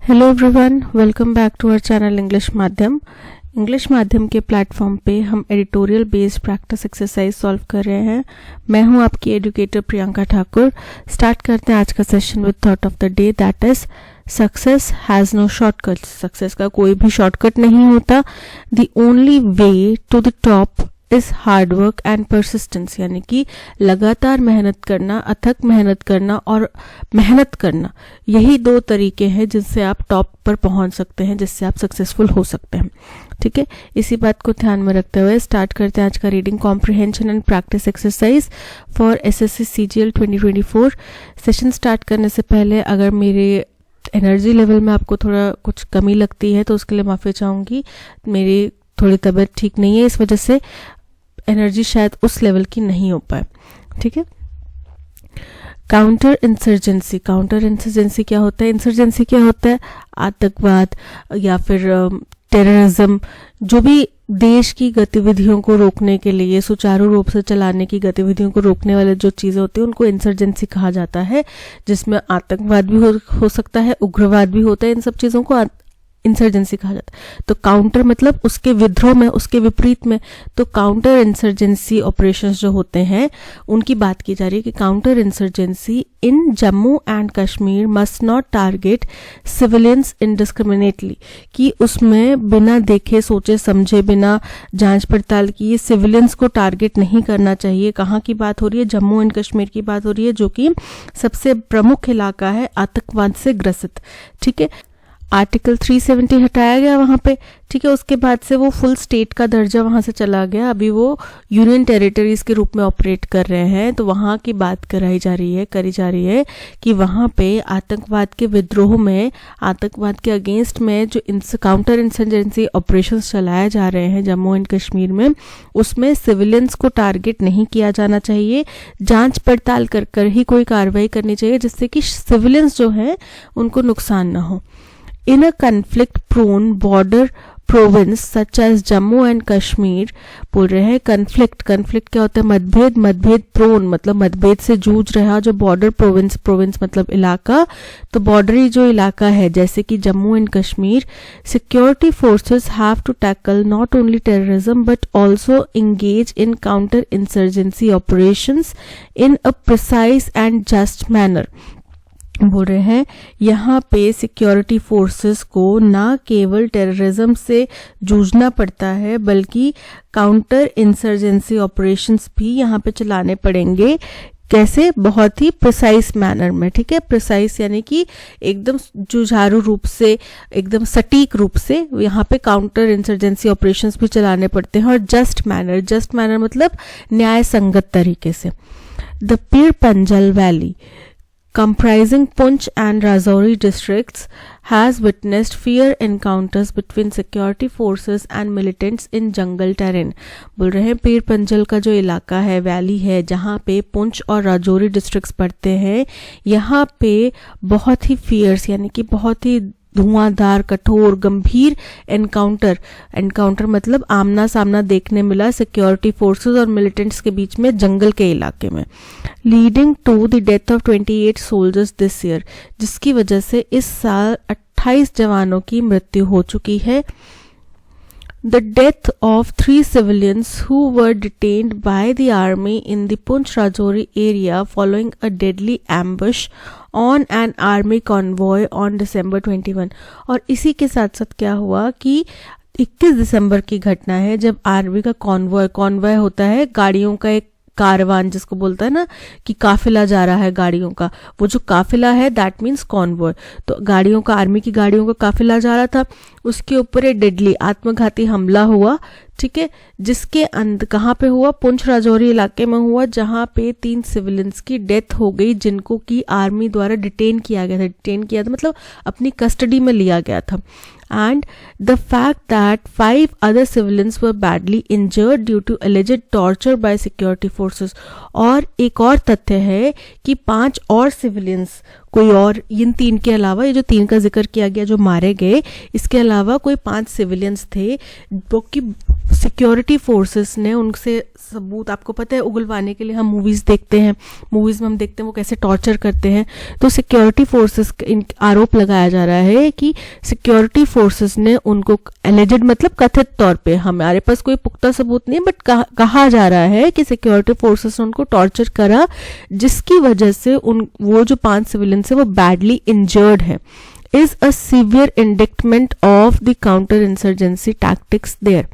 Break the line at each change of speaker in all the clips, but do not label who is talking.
Hello everyone, welcome back to our channel English माध्यम के platform पे हम editorial based practice exercise solve कर रहे हैं। मैं हूं आपकी एजुकेटर प्रियंका ठाकुर। स्टार्ट करते हैं आज का session with thought of the day, that is success has no shortcut. Success का कोई भी शॉर्टकट नहीं होता। The only way to the top is hard work and persistence, यानी कि लगातार मेहनत करना, अथक मेहनत करना और मेहनत करना, यही दो तरीके हैं जिनसे आप टॉप पर पहुंच सकते हैं, जिससे आप सक्सेसफुल हो सकते हैं। ठीक है, इसी बात को ध्यान में रखते हुए स्टार्ट करते हैं आज का reading comprehension and practice exercise for SSC CGL 2024। Session start करने से पहले अगर मेरे एनर्जी लेवल में आपको थोड़ा कुछ कमी लगती है तो उसके लिए माफ़ी चाहूँगी। मेरी थोड़ी तबीयत ठीक नहीं है, इस वजह से एनर्जी शायद उस लेवल की नहीं हो पाए। ठीक है, काउंटर इंसर्जेंसी क्या होता है? इंसर्जेंसी क्या होता है? आतंकवाद या फिर टेररिज्म, जो भी देश की गतिविधियों को रोकने के लिए, सुचारू रूप से चलाने की गतिविधियों को रोकने वाले जो चीज़ें होती हैं उनको इंसर्जेंसी कहा जाता है, जिसमें आतंकवाद भी हो सकता है, उग्रवाद भी होता है। इन सब चीज़ों को इंसर्जेंसी कहा जाता है। तो काउंटर मतलब उसके विद्रोह में, उसके विपरीत में। तो काउंटर इंसर्जेंसी ऑपरेशंस जो होते हैं उनकी बात की जा रही है कि counter insurgency in Jammu and Kashmir must not target civilians indiscriminately, कि उसमें बिना देखे सोचे समझे, बिना जांच पड़ताल किए सिविलियंस को टारगेट नहीं करना चाहिए। कहाँ की बात हो रही है? जम्मू एंड कश्मीर की बात हो रही है, जो कि सबसे प्रमुख इलाका है आतंकवाद से ग्रसित। ठीक है, आर्टिकल 370 हटाया गया वहाँ पे। ठीक है, उसके बाद से वो फुल स्टेट का दर्जा वहाँ से चला गया। अभी वो यूनियन टेरिटरीज के रूप में ऑपरेट कर रहे हैं। तो वहाँ की बात करी जा रही है कि वहाँ पे आतंकवाद के विद्रोह में, आतंकवाद के अगेंस्ट में जो काउंटर इंसर्जेंसी ऑपरेशंस चलाए जा रहे हैं जम्मू एंड कश्मीर में, उसमें सिविलियंस को टारगेट नहीं किया जाना चाहिए। जांच पड़ताल कर ही कोई कार्रवाई करनी चाहिए जिससे कि सिविलियंस जो है उनको नुकसान ना हो। In a conflict-prone border province such as Jammu and Kashmir, बोल रहे हैं कन्फ्लिक्ट क्या होता है? मतभेद प्रोन मतलब मतभेद से जूझ रहा जो बॉर्डर प्रोविंस मतलब इलाका। तो बॉर्डरी जो इलाका है जैसे कि Jammu and Kashmir, security forces have to tackle not only terrorism but also engage in counter insurgency operations in a precise and just manner. बोल रहे हैं यहाँ पे सिक्योरिटी फोर्सेस को ना केवल टेररिज्म से जूझना पड़ता है बल्कि काउंटर इंसर्जेंसी ऑपरेशंस भी यहाँ पे चलाने पड़ेंगे। कैसे? बहुत ही प्रिसाइज मैनर में। ठीक है, प्रिसाइज यानी कि एकदम जुझारू रूप से, एकदम सटीक रूप से यहाँ पे काउंटर इंसर्जेंसी ऑपरेशंस भी चलाने पड़ते हैं। और जस्ट मैनर मतलब न्याय संगत तरीके से। The Pir Panjal valley comprising Poonch and Rajouri districts has witnessed fierce encounters between security forces and militants in jungle terrain। बोल रहे हैं पीर पंजल का जो इलाका है, वैली है, जहाँ पे पुंछ और राजौरी डिस्ट्रिक्ट्स पड़ते हैं, यहाँ पे बहुत ही फियर्स यानी कि बहुत ही धुआंधार, कठोर, गंभीर एनकाउंटर मतलब आमना सामना देखने मिला सिक्योरिटी फोर्सेस और मिलिटेंट्स के बीच में जंगल के इलाके में, leading to the death of 28 soldiers this year, जिसकी वजह से इस साल 28 जवानों की मृत्यु हो चुकी है। The death of 3 civilians who were detained by the army in the Poonch Rajouri area following a deadly ambush on an army convoy on December 21। और इसी के साथ साथ क्या हुआ कि 21 दिसंबर की घटना है जब आर्मी का कॉन्वॉय होता है, गाड़ियों का एक कारवान जिसको बोलता है ना कि काफिला जा रहा है गाड़ियों का, वो जो काफिला है दैट मीन्स कॉन्वॉय। तो गाड़ियों का, आर्मी की गाड़ियों का काफिला जा रहा था, उसके ऊपर एक डेडली आत्मघाती हमला हुआ। ठीक है, जिसके अंत कहाँ पे हुआ? पुंछ राजौरी इलाके में हुआ, जहाँ पे 3 सिविलियंस की डेथ हो गई जिनको की आर्मी द्वारा डिटेन किया था मतलब अपनी कस्टडी में लिया गया था। And the fact that 5 other civilians were badly injured due to alleged torture by security forces। और एक और तथ्य है कि 5 और सिविलियंस, कोई और, इन 3 के अलावा, ये जो 3 का जिक्र किया गया जो मारे गए, इसके अलावा कोई 5 सिविलियंस थे जो कि सिक्योरिटी फोर्सेस ने उनसे सबूत, आपको पता है, उगलवाने के लिए हम मूवीज देखते हैं, मूवीज में हम देखते हैं वो कैसे टॉर्चर करते हैं। तो सिक्योरिटी फोर्सेस आरोप लगाया जा रहा है कि सिक्योरिटी फोर्सेस ने उनको एलिजेड मतलब कथित तौर पे, हमारे पास कोई पुख्ता सबूत नहीं, बट कहा जा रहा है कि सिक्योरिटी फोर्सेस ने उनको टॉर्चर करा, जिसकी वजह से वो जो 5 सिविलियंस है वो बैडली इंजर्ड है। Is a severe indictment of the counter insurgency tactics there.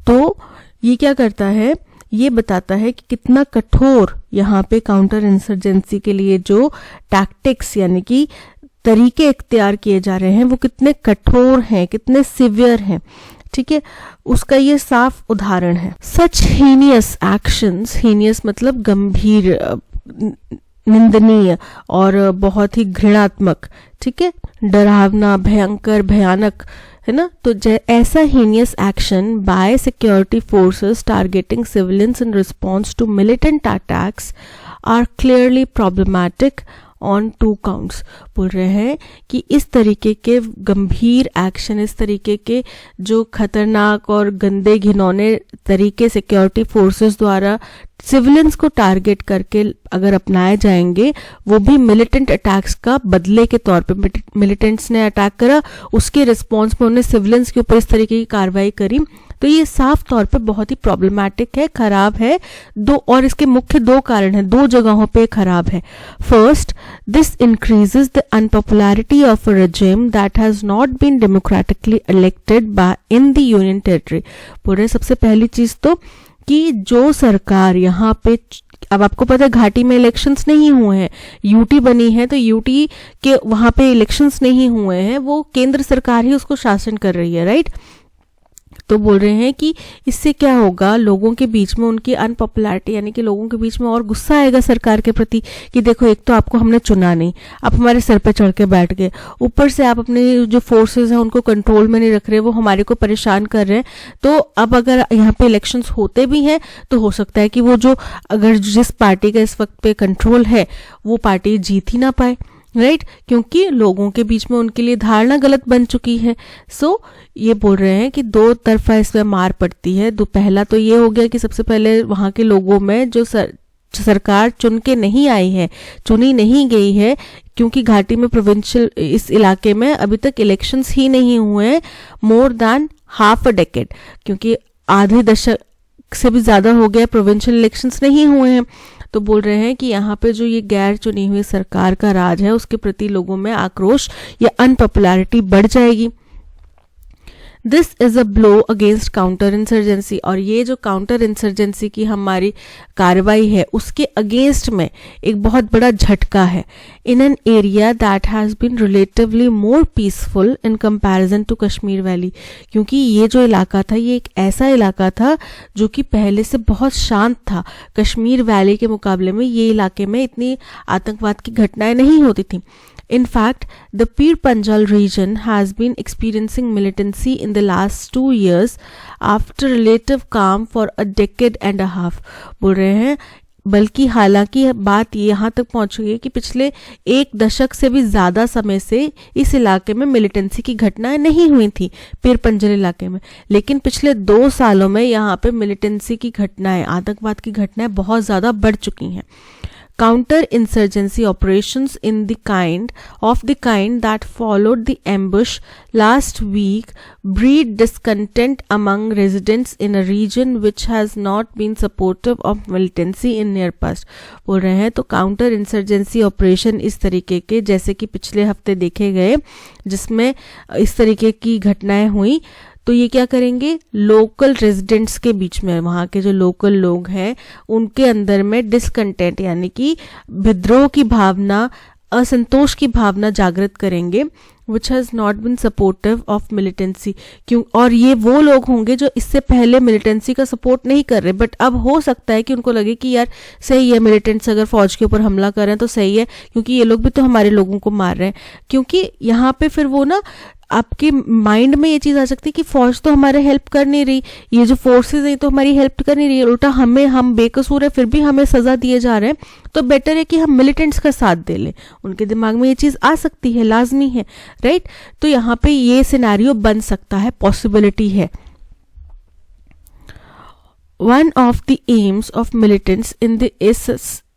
तो ये क्या करता है, ये बताता है कि कितना कठोर यहाँ पे काउंटर इंसर्जेंसी के लिए जो टैक्टिक्स यानी कि तरीके इख्तियार किए जा रहे हैं वो कितने कठोर हैं, कितने सिवियर हैं। ठीक है, उसका ये साफ उदाहरण है। सच हीनियस एक्शंस, हीनियस मतलब गंभीर, निंदनीय और बहुत ही घृणात्मक, ठीक है, डरावना, भयंकर, भयानक, है ना। तो ऐसा heinous action by security forces targeting civilians in response to militant attacks are clearly problematic on 2 counts. बोल रहे हैं कि इस तरीके के गंभीर एक्शन, इस तरीके के जो खतरनाक और गंदे घिनौने तरीके सिक्योरिटी फोर्सेस द्वारा सिविलियंस को टारगेट करके अगर अपनाए जाएंगे, वो भी मिलिटेंट अटैक्स का बदले के तौर पे, मिलिटेंट्स ने अटैक करा, उसके रिस्पॉन्स में उन्होंने सिविलियंस के ऊपर इस तरीके की कार्रवाई करी, तो ये साफ तौर पे बहुत ही प्रॉब्लमैटिक है, खराब है। और इसके मुख्य 2 कारण हैं, 2 जगहों पे खराब है। First, this increases the unpopularity of a regime that has not been democratically elected by in the union territory. बोल रहे सबसे पहली चीज तो कि जो सरकार यहाँ पे, अब आपको पता है घाटी में इलेक्शंस नहीं हुए हैं, यूटी बनी है, तो यूटी के वहां पे इलेक्शंस नहीं हुए हैं, वो केंद्र सरकार ही उसको शासन कर रही है, राइट। तो बोल रहे हैं कि इससे क्या होगा, लोगों के बीच में उनकी अनपॉपुलैरिटी यानी कि लोगों के बीच में और गुस्सा आएगा सरकार के प्रति कि देखो, एक तो आपको हमने चुना नहीं, आप हमारे सर पे चढ़ के बैठ गए, ऊपर से आप अपने जो फोर्सेस हैं उनको कंट्रोल में नहीं रख रहे, वो हमारे को परेशान कर रहे हैं। तो अब अगर यहाँ पे इलेक्शंस होते भी हैं तो हो सकता है कि वो जो, अगर जिस पार्टी का इस वक्त पे कंट्रोल है वो पार्टी जीत ही ना पाए, राइट, क्योंकि लोगों के बीच में उनके लिए धारणा गलत बन चुकी है। सो ये बोल रहे हैं कि 2 तरफा इसमें मार पड़ती है। पहला तो ये हो गया कि सबसे पहले वहां के लोगों में जो सरकार चुन के नहीं आई है, चुनी नहीं गई है, क्योंकि घाटी में प्रोविंशियल, इस इलाके में अभी तक इलेक्शंस ही नहीं हुए हैं, more than half a decade, क्योंकि आधे दशक से भी ज्यादा हो गया प्रोविंशियल इलेक्शंस नहीं हुए हैं। तो बोल रहे हैं कि यहाँ पे जो ये गैर चुनी हुई सरकार का राज है उसके प्रति लोगों में आक्रोश या अनपॉपुलैरिटी बढ़ जाएगी। This is a blow against counter insurgency, और ये जो काउंटर इंसर्जेंसी की हमारी कार्रवाई है उसके अगेंस्ट में एक बहुत बड़ा झटका है। In an area that has been relatively more peaceful in comparison to Kashmir valley, क्योंकि ये जो इलाका था ये एक ऐसा इलाका था जो कि पहले से बहुत शांत था। कश्मीर वैली के मुकाबले में ये इलाके में इतनी आतंकवाद की घटनाएं नहीं होती थी। In fact, the Pir Panjal region has been experiencing militancy in the last 2 years after relative calm for a decade and a half. बोल रहे हैं, बल्कि हालांकि बात यहाँ तक पहुंच गई है कि पिछले 1 दशक से भी ज्यादा समय से इस इलाके में मिलिटेंसी की घटनाएं नहीं हुई थी, पीर पंजल इलाके में, लेकिन पिछले 2 सालों में यहाँ पे मिलिटेंसी की घटनाएं, आतंकवाद की घटनाएं बहुत ज्यादा बढ़ चुकी हैं। Counter-insurgency operations of the kind that followed the ambush last week breed discontent among residents in a region which has not been supportive of militancy in near past. बोल रहे हैं तो काउंटर इंसर्जेंसी ऑपरेशन इस तरीके के, जैसे कि पिछले हफ्ते देखे गए जिसमें इस तरीके की घटनाएं हुई, तो ये क्या करेंगे, लोकल रेजिडेंट्स के बीच में, वहाँ के जो लोकल लोग हैं उनके अंदर में डिसकंटेंट यानी कि विद्रोह की भावना, असंतोष की भावना जागृत करेंगे, which has not been supportive of militancy. क्यों, और ये वो लोग होंगे जो इससे पहले मिलिटेंसी का सपोर्ट नहीं कर रहे, बट अब हो सकता है कि उनको लगे कि यार सही है, मिलिटेंट्स अगर फौज के ऊपर हमला कर रहे हैं तो सही है, क्योंकि ये लोग भी तो हमारे लोगों को मार रहे हैं। क्योंकि यहाँ पे फिर वो ना, आपके माइंड में ये चीज आ सकती है कि फौज तो हमारे हेल्प कर नहीं रही, ये जो फोर्सेस है तो हमारी हेल्प कर नहीं रही, उल्टा हम बेकसूर है फिर भी हमें सजा दिए जा रहे हैं, तो बेटर है कि हम मिलिटेंट्स का साथ दे लें। उनके दिमाग में ये चीज आ सकती है, लाजमी है, राइट। तो यहाँ पे ये सिनेरियो बन सकता है, पॉसिबिलिटी है। one of the aims of militants in the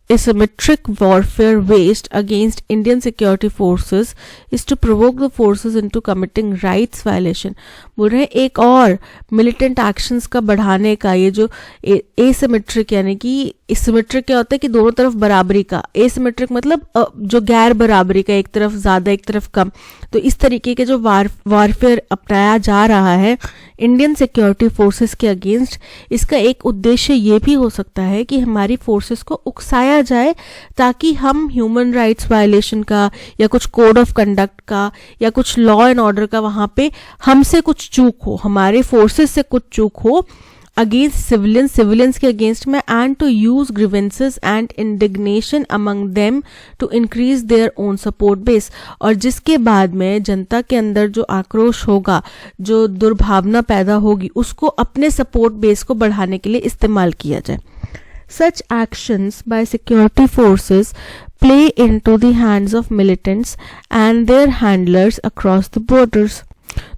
asymmetric warfare waged against Indian security forces is to provoke the forces into committing rights violation. बोल रहे हैं एक और militant actions का बढ़ाने का, ये जो asymmetric यानी कि symmetric क्या होता है कि दोनों तरफ बराबरी का, asymmetric मतलब जो गैर बराबरी का, एक तरफ ज़्यादा एक तरफ कम, तो इस तरीके के जो वारफेयर अपनाया जा रहा है इंडियन सिक्योरिटी फोर्सेस के अगेंस्ट, इसका एक उद्देश्य ये भी हो सकता है कि हमारी फोर्सेस को उकसाया जाए ताकि हम ह्यूमन राइट्स वायलेशन का या कुछ कोड ऑफ कंडक्ट का या कुछ लॉ एंड ऑर्डर का वहाँ पे हमसे कुछ चूक हो, हमारे फोर्सेस से कुछ चूक हो अगेंस्ट सिविलियंस के अगेंस्ट में, and to use grievances and indignation among them to increase their own support base, और जिसके बाद में जनता के अंदर जो आक्रोश होगा, जो दुर्भावना पैदा होगी, उसको अपने सपोर्ट बेस को बढ़ाने के लिए इस्तेमाल किया जाए. Such actions by security forces play into the hands of militants and their handlers across the borders.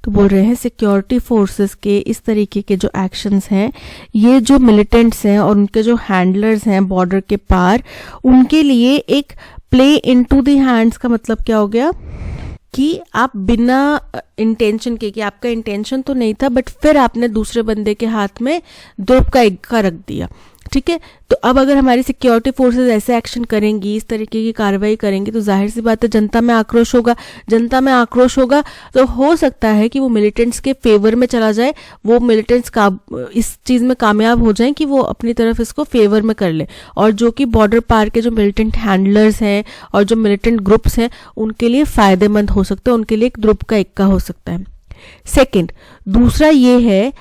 तो बोल रहे हैं सिक्योरिटी फोर्सेस के इस तरीके के जो एक्शंस हैं, ये जो मिलिटेंट्स हैं और उनके जो हैंडलर्स हैं बॉर्डर के पार, उनके लिए एक प्ले इनटू द हैंड्स का मतलब क्या हो गया कि आप बिना इंटेंशन के, कि आपका इंटेंशन तो नहीं था बट फिर आपने दूसरे बंदे के हाथ में दोप का इक्का रख दिया. ठीक है, तो अब अगर हमारी सिक्योरिटी फोर्सेस ऐसे एक्शन करेंगी, इस तरीके की कार्रवाई करेंगी, तो जाहिर सी बात है जनता में आक्रोश होगा. जनता में आक्रोश होगा तो हो सकता है कि वो मिलिटेंट्स के फेवर में चला जाए, वो मिलिटेंट्स का इस चीज़ में कामयाब हो जाएं कि वो अपनी तरफ इसको फेवर में कर ले, और जो कि बॉर्डर पार के जो मिलिटेंट हैंडलर्स हैं और जो मिलिटेंट ग्रुप्स हैं उनके लिए फ़ायदेमंद हो सकता है, उनके लिए एक द्रुप का इक्का हो सकता है. सेकेंड, दूसरा ये है,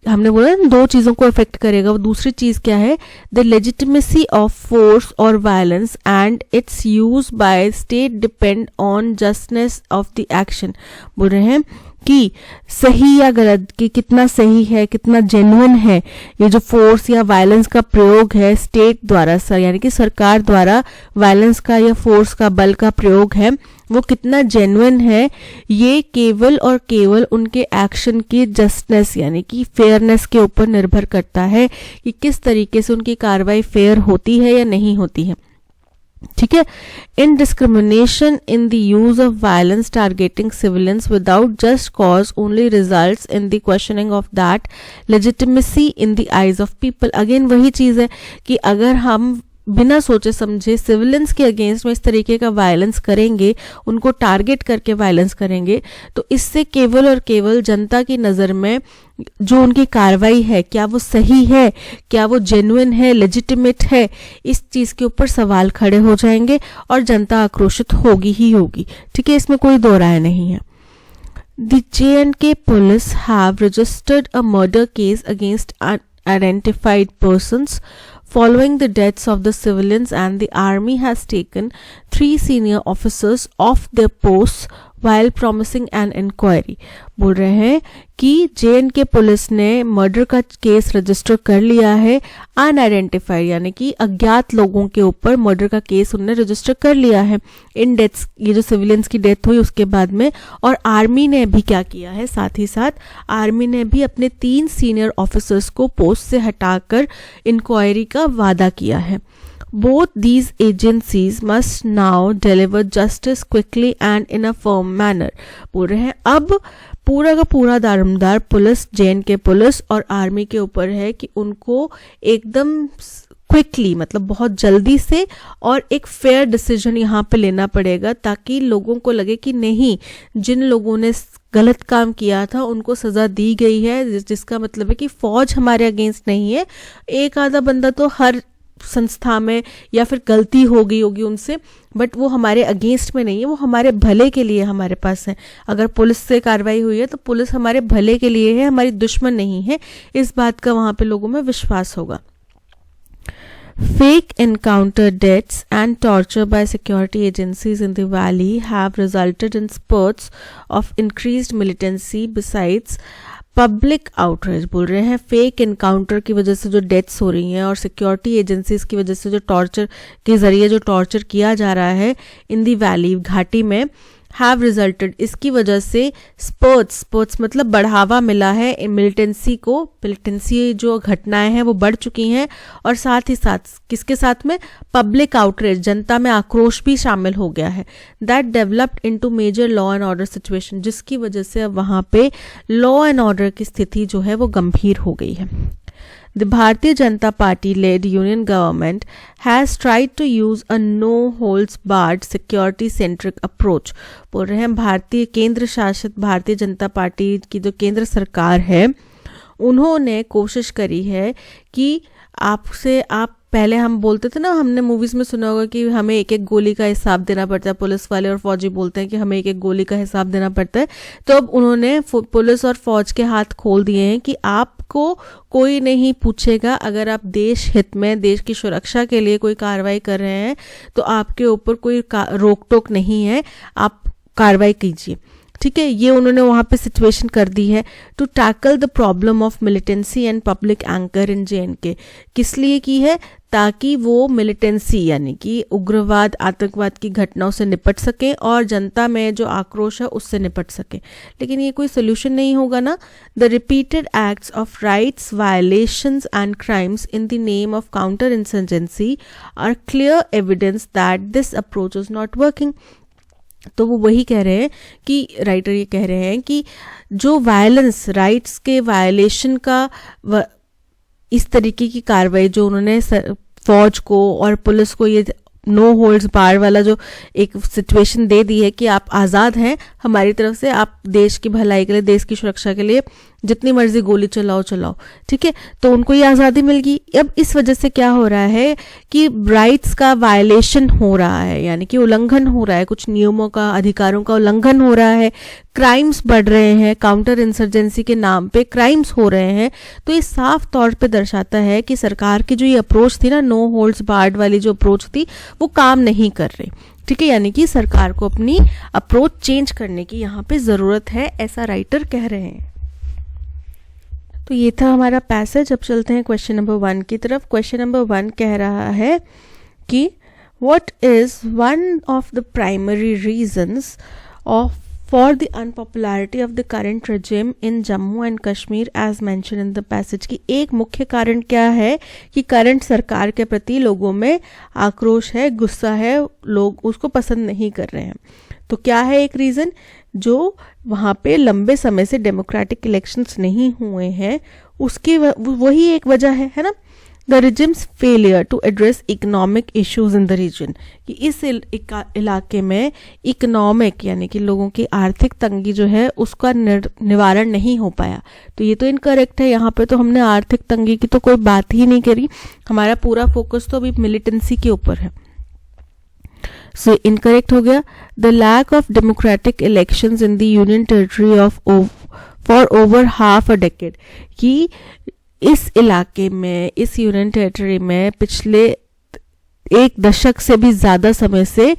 हमने बोला ना दो चीज़ों को इफेक्ट करेगा, वो दूसरी चीज़ क्या है, द लेजिटिमेसी ऑफ फोर्स और violence and its use by state depend on justness of the action. बोल रहे हैं कि सही या गलत, कि कितना सही है, कितना जेन्युइन है ये जो फोर्स या वायलेंस का प्रयोग है स्टेट द्वारा, यानी कि सरकार द्वारा वायलेंस का या फोर्स का, बल का प्रयोग है, वो कितना जेन्युइन है, ये केवल और केवल उनके एक्शन की जस्टनेस यानी कि फेयरनेस के ऊपर निर्भर करता है कि किस तरीके से उनकी कार्रवाई फेयर होती है या नहीं होती है. ठीक है, indiscrimination in the use of violence targeting civilians without just cause only results in the questioning of that legitimacy in the eyes of people. Again वही चीज़ है कि अगर हम बिना सोचे समझे सिविलियंस के अगेंस्ट में इस तरीके का वायलेंस करेंगे, उनको टारगेट करके वायलेंस करेंगे, तो इससे केवल और केवल जनता की नज़र में जो उनकी कार्रवाई है, क्या वो सही है, क्या वो जेन्युइन है, लेजिटिमेट है, इस चीज़ के ऊपर सवाल खड़े हो जाएंगे और जनता आक्रोशित होगी ही होगी. ठीक है, इसमें कोई दो राय नहीं है. The J&K police have registered a murder case against unidentified persons following the deaths of the civilians, and the army has taken 3 senior officers off their posts while promising an inquiry. बोल रहे हैं कि J&K police ने murder का case register कर लिया है, unidentified यानी कि अज्ञात लोगों के ऊपर मर्डर का केस उन्होंने रजिस्टर कर लिया है इन डेथ्स, ये जो सिविलियंस की डेथ हुई उसके बाद में. और आर्मी ने भी क्या किया है, साथ ही साथ आर्मी ने भी अपने 3 सीनियर ऑफिसर्स को पोस्ट से हटाकर इंक्वायरी का वादा किया है. Both these agencies must now deliver justice quickly and in a firm manner. बोल रहे हैं अब पूरा का पूरा दारोमदार पुलिस, J&K पुलिस और आर्मी के ऊपर है कि उनको एकदम क्विकली, मतलब बहुत जल्दी से और एक फेयर डिसीजन यहाँ पे लेना पड़ेगा, ताकि लोगों को लगे कि नहीं, जिन लोगों ने गलत काम किया था उनको सज़ा दी गई है, जिसका मतलब है कि फौज हमारे अगेंस्ट नहीं है. एक आधा बंदा तो हर संस्था में या फिर गलती हो गई होगी उनसे, बट वो हमारे अगेंस्ट में नहीं है, वो हमारे भले के लिए हमारे पास है. अगर पुलिस से कार्रवाई हुई है तो पुलिस हमारे भले के लिए है, हमारी दुश्मन नहीं है. इस बात का वहाँ पे लोगों में विश्वास होगा. Fake encounter deaths and torture by security agencies in the valley have resulted in spurts of increased militancy besides public outreach. बोल रहे हैं फेक इनकाउंटर की वजह से जो डेथ्स हो रही हैं और सिक्योरिटी एजेंसीज की वजह से जो टॉर्चर के ज़रिए जो टॉर्चर किया जा रहा है इन दी वैली, घाटी में, हैव रिजल्टेड, इसकी वजह से स्पर्ट्स मतलब बढ़ावा मिला है मिलिटेंसी को, मिलिटेंसी जो घटनाएं हैं वो बढ़ चुकी हैं, और साथ ही साथ किसके साथ में, पब्लिक आउटरेज, जनता में आक्रोश भी शामिल हो गया है, that developed into major law and order situation, जिसकी वजह से अब वहां पे लॉ एंड ऑर्डर की स्थिति जो है वो गंभीर हो गई है। The Bharatiya Janata Party-led union government has tried to use a no-holds-barred security-centric approach. बोल रहे हैं भारतीय केंद्र शासित भारतीय जनता पार्टी की जो केंद्र सरकार है, उन्होंने कोशिश करी है कि आप पहले हम बोलते थे ना, हमने मूवीज में सुना होगा कि हमें एक एक गोली का हिसाब देना पड़ता है, पुलिस वाले और फौजी बोलते हैं कि हमें एक एक गोली का हिसाब देना पड़ता है। तो अब उन्होंने पुलिस और फौज के हाथ खोल दिए हैं कि आपको कोई नहीं पूछेगा, अगर आप देश हित में, देश की सुरक्षा के लिए कोई कार्रवाई कर रहे हैं तो आपके ऊपर कोई रोक टोक नहीं है, आप कार्रवाई कीजिए। ठीक है, ये उन्होंने वहाँ पे सिचुएशन कर दी है to tackle the problem of militancy and public anger in JNK। किस लिए की है, ताकि वो मिलिटेंसी यानी कि उग्रवाद आतंकवाद की घटनाओं से निपट सके और जनता में जो आक्रोश है उससे निपट सके। लेकिन ये कोई सोल्यूशन नहीं होगा ना। The repeated acts of rights violations and crimes in the name of counter insurgency are clear evidence that this approach is not working. तो वो वही कह रहे हैं कि राइटर ये कह रहे हैं कि जो वायलेंस, राइट्स के वायलेशन का इस तरीके की कार्रवाई जो उन्होंने फौज को और पुलिस को ये नो होल्ड्स बार वाला जो एक सिचुएशन दे दी है कि आप आज़ाद हैं हमारी तरफ से, आप देश की भलाई के लिए, देश की सुरक्षा के लिए जितनी मर्जी गोली चलाओ, ठीक है, तो उनको ये आज़ादी मिल गई। अब इस वजह से क्या हो रहा है कि राइट्स का वायलेशन हो रहा है, यानी कि उल्लंघन हो रहा है, कुछ नियमों का, अधिकारों का उल्लंघन हो रहा है, क्राइम्स बढ़ रहे हैं, काउंटर इंसर्जेंसी के नाम पे क्राइम्स हो रहे हैं। तो ये साफ तौर पे दर्शाता है कि सरकार की जो ये अप्रोच थी ना, नो होल्ड्स बार्ड वाली जो अप्रोच थी, वो काम नहीं कर रही। ठीक है, यानी कि सरकार को अपनी अप्रोच चेंज करने की यहाँ पे ज़रूरत है, ऐसा राइटर कह रहे हैं। तो ये था हमारा पैसेज। अब चलते हैं क्वेश्चन नंबर 1 की तरफ। क्वेश्चन नंबर 1 कह रहा है कि what is one of the primary reasons for the unpopularity of the current regime in Jammu and Kashmir as mention in the passage. की एक मुख्य कारण क्या है कि करंट सरकार के प्रति लोगों में आक्रोश है, गुस्सा है, लोग उसको पसंद नहीं कर रहे हैं। तो क्या है एक रीज़न, जो वहाँ पे लंबे समय से डेमोक्रेटिक इलेक्शंस नहीं हुए हैं, उसकी वही एक वजह है ना। The regime's failure to address economic issues in the region, कि इस इलाके में इकोनॉमिक यानी कि लोगों की आर्थिक तंगी जो है उसका निवारण नहीं हो पाया। तो ये तो इनकरेक्ट है। यहाँ पे तो हमने आर्थिक तंगी की तो कोई बात ही नहीं करी, हमारा पूरा फोकस तो अभी मिलिटेंसी के ऊपर है। सो इनकरेक्ट हो गया। The lack of democratic elections in the union territory of for over half a decade, कि इस इलाके में, इस यूनियन टेरिटरी में पिछले 1 दशक से भी ज्यादा समय से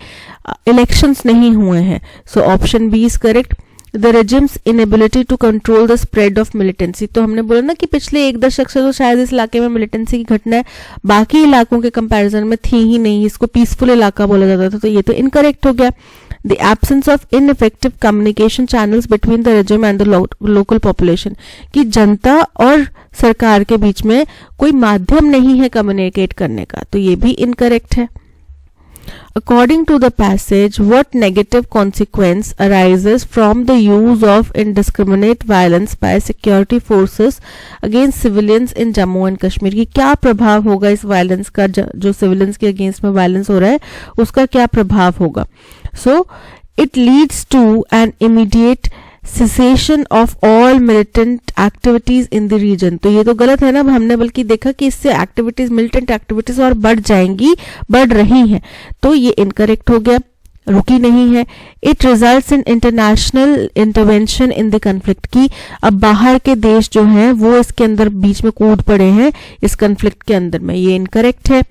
इलेक्शंस नहीं हुए हैं। So option B is correct. The regime's inability to control the spread of militancy, तो हमने बोला ना कि पिछले 1 दशक से तो शायद इस इलाके में मिलिटेंसी की घटनाएं बाकी इलाकों के कंपैरिजन में थी ही नहीं, इसको पीसफुल इलाका बोला जाता था। तो ये तो इनकरेक्ट हो गया। The absence of ineffective communication channels between the regime and the local population, कि जनता और सरकार के बीच में कोई माध्यम नहीं है कम्युनिकेट करने का, तो ये भी इनकरेक्ट है। According to the passage, what negative consequence arises from the use of indiscriminate violence by security forces against civilians in Jammu and Kashmir, की क्या प्रभाव होगा इस वायलेंस का, जो सिविलियंस के अगेंस्ट में वायलेंस हो रहा है उसका क्या प्रभाव होगा। So it leads to an immediate cessation of all militant activities in the region। तो ये तो गलत है ना, हमने बल्कि देखा कि इससे एक्टिविटीज, मिलिटेंट एक्टिविटीज और बढ़ जाएंगी, बढ़ रही हैं, तो ये इनकरेक्ट हो गया, रुकी नहीं है। It results in international intervention in the conflict, की अब बाहर के देश जो हैं वो इसके अंदर बीच में कूद पड़े हैं इस कन्फ्लिक्ट के अंदर में, ये इनकरेक्ट है।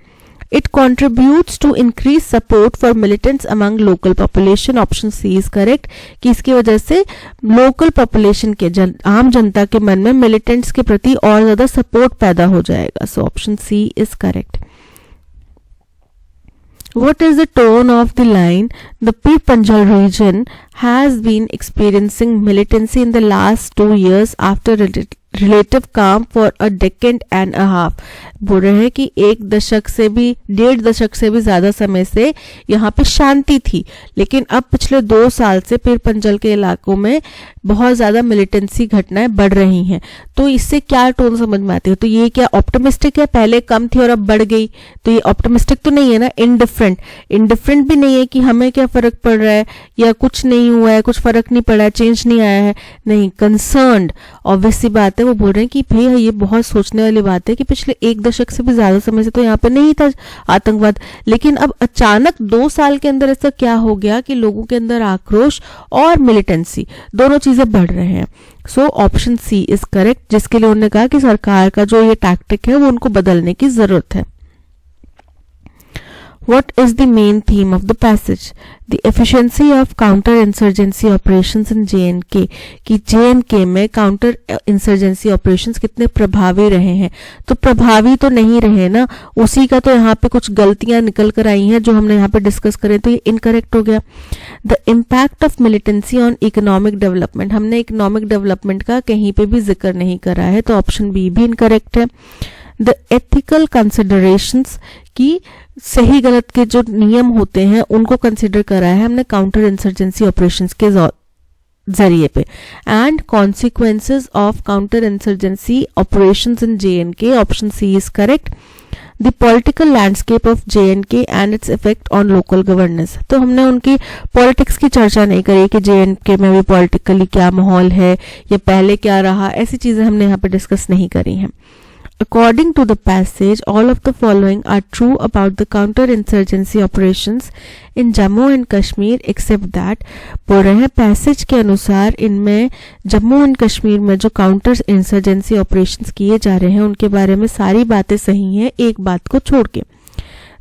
It contributes to increase support for militants among local population, option C is correct, कि इसकी वजह से लोकल पॉपुलेशन के आम जनता के मन में मिलिटेंट्स के प्रति और ज्यादा सपोर्ट पैदा हो जाएगा। So option C is correct. What is the tone of the line? The Pir Panjal region has been experiencing militancy in the last 2 years after relative calm for a decade and a half. बोल रहे हैं कि 1.5 दशक से भी ज्यादा समय से यहाँ पे शांति थी, लेकिन अब पिछले 2 साल से पीर पंजल के इलाकों में बहुत ज्यादा मिलिटेंसी घटनाएं बढ़ रही हैं. तो इससे क्या टोन समझ में आती है? तो ये क्या ऑप्टिमिस्टिक है? पहले कम थी और अब बढ़ गई, तो ये ऑप्टिमिस्टिक तो नहीं है ना. इंडिफरेंट भी नहीं है कि हमें क्या फर्क पड़ रहा है या कुछ नहीं हुआ है, कुछ फर्क नहीं पड़ा है, चेंज नहीं आया है. नहीं, कंसर्न्ड. ऑब्वियस सी बात है, वो बोल रहे हैं कि भाई ये बहुत सोचने वाली बात है कि पिछले 1 दशक से भी ज्यादा समय से तो यहाँ पे नहीं था आतंकवाद, लेकिन अब अचानक 2 साल के अंदर ऐसा क्या हो गया कि लोगों के अंदर आक्रोश और मिलिटेंसी दोनों चीजें बढ़ रहे हैं. So option C is correct, जिसके लिए उन्होंने कहा कि सरकार का जो ये टैक्टिक है वो उनको बदलने की जरूरत है. What is the main theme of the passage? The efficiency of counter-insurgency operations in J&K. कि J&K में counter-insurgency operations कितने प्रभावी रहे हैं. तो प्रभावी तो नहीं रहे ना, उसी का तो यहाँ पे कुछ गलतियां निकल कर आई हैं जो हमने यहाँ पे डिस्कस करें, तो ये इनकरेक्ट हो गया. The impact of militancy on economic development. हमने इकोनॉमिक डेवलपमेंट का कहीं पे भी जिक्र नहीं करा है, तो ऑप्शन बी भी इनकरेक्ट है. द एथिकल कंसिडरेशंस की सही गलत के जो नियम होते हैं उनको कंसिडर करा है हमने काउंटर इंसर्जेंसी ऑपरेशंस के जरिए पे. And consequences of counter insurgency operations in J&K, option C is correct. The political landscape of J&K and its effect on local governance. तो हमने उनकी पॉलिटिक्स की चर्चा नहीं करी कि J&K में भी पॉलिटिकली क्या माहौल है या पहले क्या रहा, ऐसी चीजें हमने यहाँ पे डिस्कस नहीं करी हैं. According to the passage, all of the following are true about the counter-insurgency operations in Jammu and Kashmir except that. बोल रहे हैं पैसेज के अनुसार इनमें जम्मू एंड कश्मीर में जो काउंटर इंसर्जेंसी ऑपरेशंस किए जा रहे हैं उनके बारे में सारी बातें सही हैं, एक बात को छोड़ के.